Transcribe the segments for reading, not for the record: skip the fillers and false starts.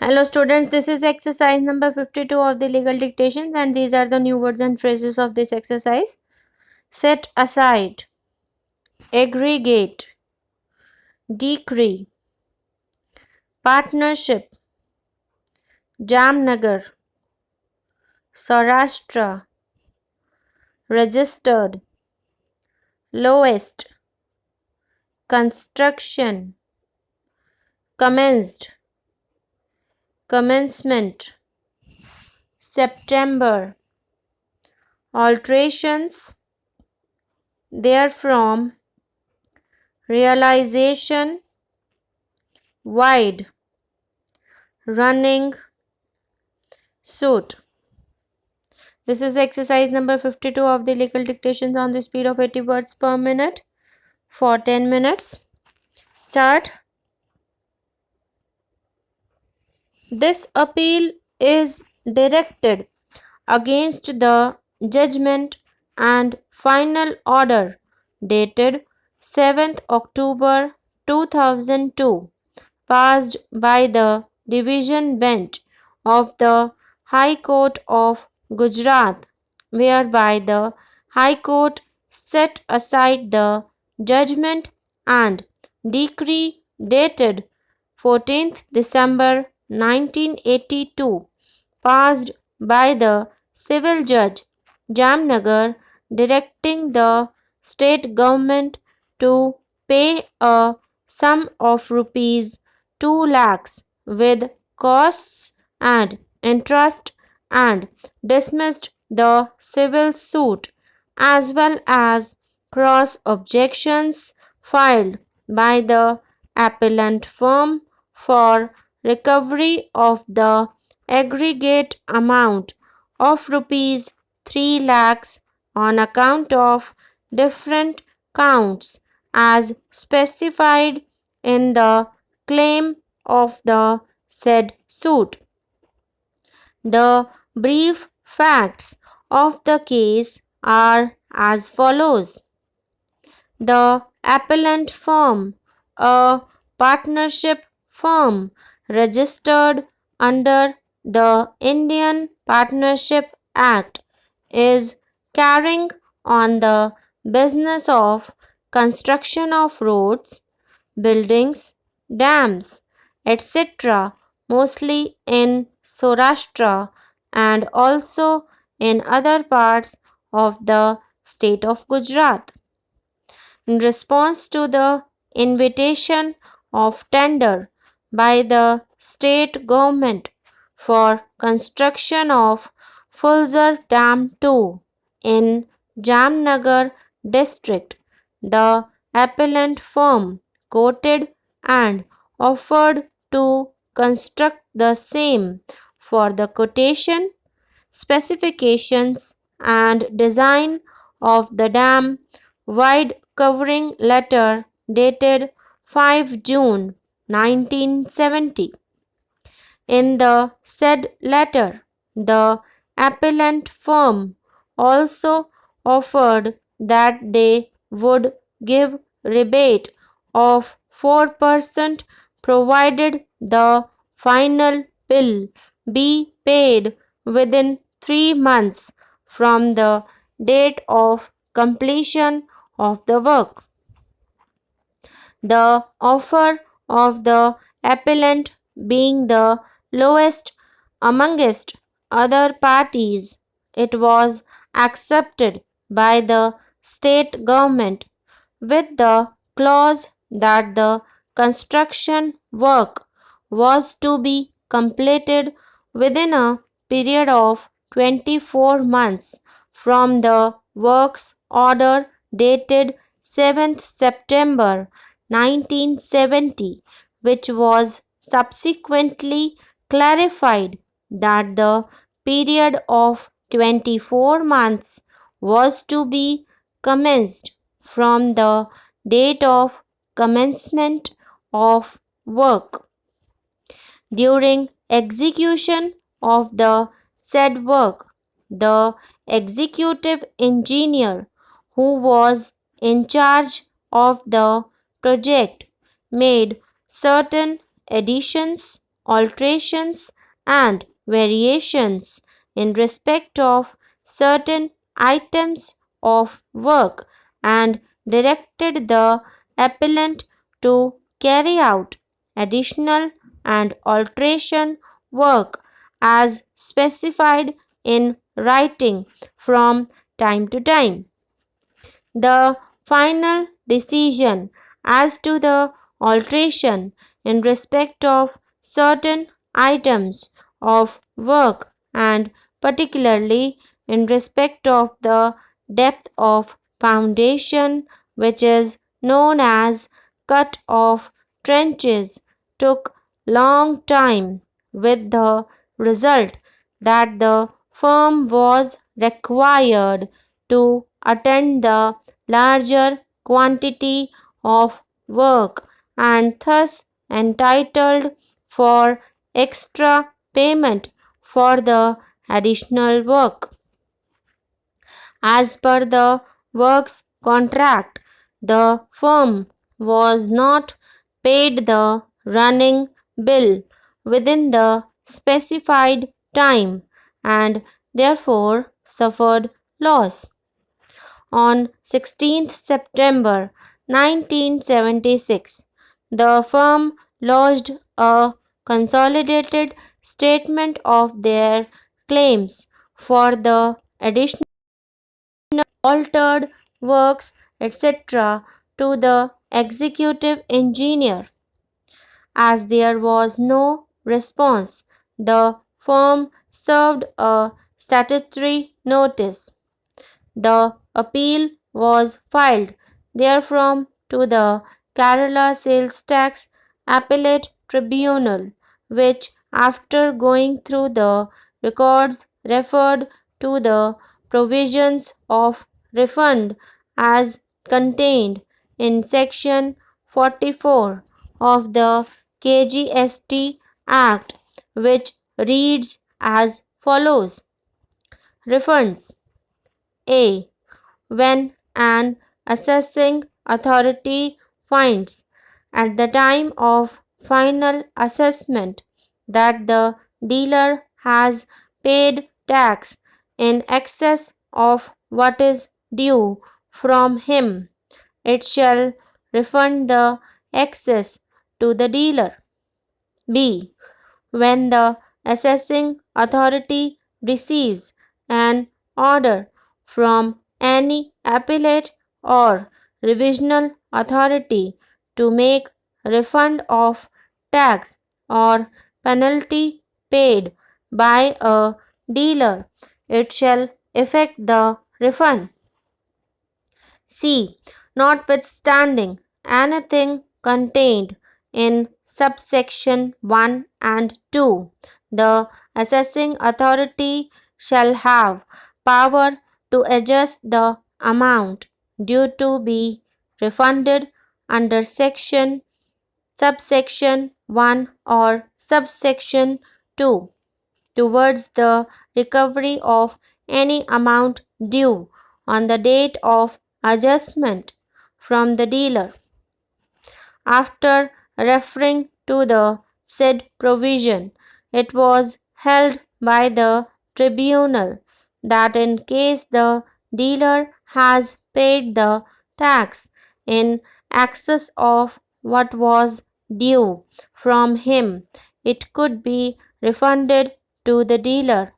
Hello students, this is exercise number 52 of the legal dictations, and these are the new words and phrases of this exercise. Set aside, aggregate, decree, partnership, Jamnagar, Saurashtra, registered, lowest, construction, commenced, commencement, September, alterations, therefrom, realization, wide, running, suit. This is exercise number 52 of the legal dictations on the speed of 80 words per minute for 10 minutes. Start. This appeal is directed against the judgment and final order dated 7th October 2002 passed by the Division Bench of the High Court of Gujarat, whereby the High Court set aside the judgment and decree dated 14th December 1982 passed by the civil judge Jamnagar, directing the state government to pay a sum of rupees 2 lakhs with costs and interest, and dismissed the civil suit as well as cross objections filed by the appellant firm for recovery of the aggregate amount of rupees 3 lakhs on account of different counts as specified in the claim of the said suit. The brief facts of the case are as follows. The appellant firm, a partnership firm registered under the Indian Partnership Act, is carrying on the business of construction of roads, buildings, dams, etc., mostly in Saurashtra and also in other parts of the state of Gujarat. In response to the invitation of tender by the state government for construction of Fulzar Dam 2 in Jamnagar district, the appellant firm quoted and offered to construct the same for the quotation, specifications and design of the dam wide covering letter dated 5 June 1970. In the said letter, the appellant firm also offered that they would give rebate of 4% provided the final bill be paid within 3 months from the date of completion of the work. The offer of the appellant being the lowest amongst other parties, it was accepted by the state government with the clause that the construction work was to be completed within a period of 24 months from the works order dated 7th September 1970, which was subsequently clarified that the period of 24 months was to be commenced from the date of commencement of work. During execution of the said work, the executive engineer who was in charge of the project made certain additions alterations and variations in respect of certain items of work and directed the appellant to carry out additional and alteration work as specified in writing from time to time. The final decision as to the alteration in respect of certain items of work and particularly in respect of the depth of foundation, which is known as cut off trenches, took long time, with the result that the firm was required to attend the larger quantity of work and thus entitled for extra payment for the additional work. As per the works contract, the firm was not paid the running bill within the specified time and therefore suffered loss. On 16th September 1976, the firm lodged a consolidated statement of their claims for the additional altered works, etc., to the executive engineer. As there was no response, the firm served a statutory notice. The appeal was filed therefrom to the Kerala Sales Tax Appellate Tribunal, which, after going through the records, referred to the provisions of refund as contained in Section 44 of the KGST Act, which reads as follows: Refunds. A. When an assessing authority finds at the time of final assessment that the dealer has paid tax in excess of what is due from him, it shall refund the excess to the dealer. B. When the assessing authority receives an order from any appellate or revisional authority to make refund of tax or penalty paid by a dealer, it shall effect the refund. C. Notwithstanding anything contained in subsection 1 and 2, the assessing authority shall have power to adjust the amount due to be refunded under section, subsection 1 or subsection 2 towards the recovery of any amount due on the date of adjustment from the dealer. After referring to the said provision, it was held by the tribunal that in case the dealer has paid the tax in excess of what was due from him, it could be refunded to the dealer.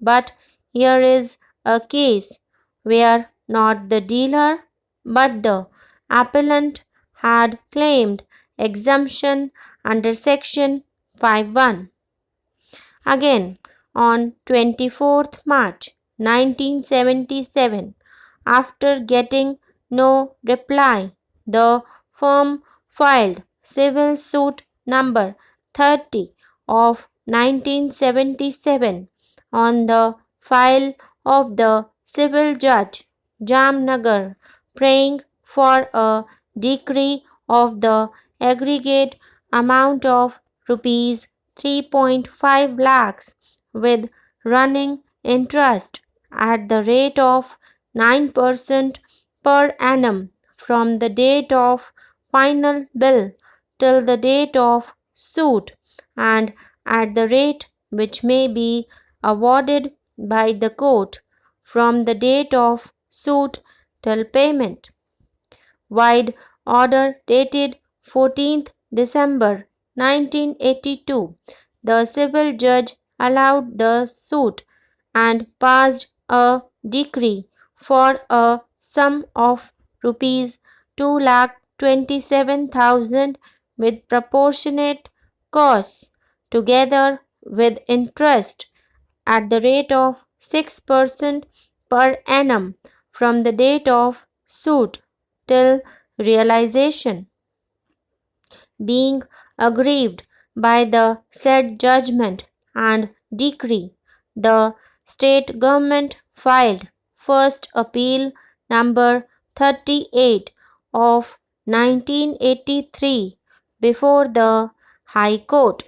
But here is a case where not the dealer but the appellant had claimed exemption under section 5.1. Again, on 24th March 1977, after getting no reply, the firm filed civil suit number 30 of 1977 on the file of the civil judge Jamnagar, praying for a decree of the aggregate amount of rupees 3.5 lakhs with running interest at the rate of 9% per annum from the date of final bill till the date of suit, and at the rate which may be awarded by the court from the date of suit till payment. Wide order dated 14th December 1982. The civil judge allowed the suit and passed a decree for a sum of rupees 2,27,000 with proportionate costs together with interest at the rate of 6% per annum from the date of suit till realization. Being aggrieved by the said judgment and decree, the state government filed first appeal number 38 of 1983 before the High Court.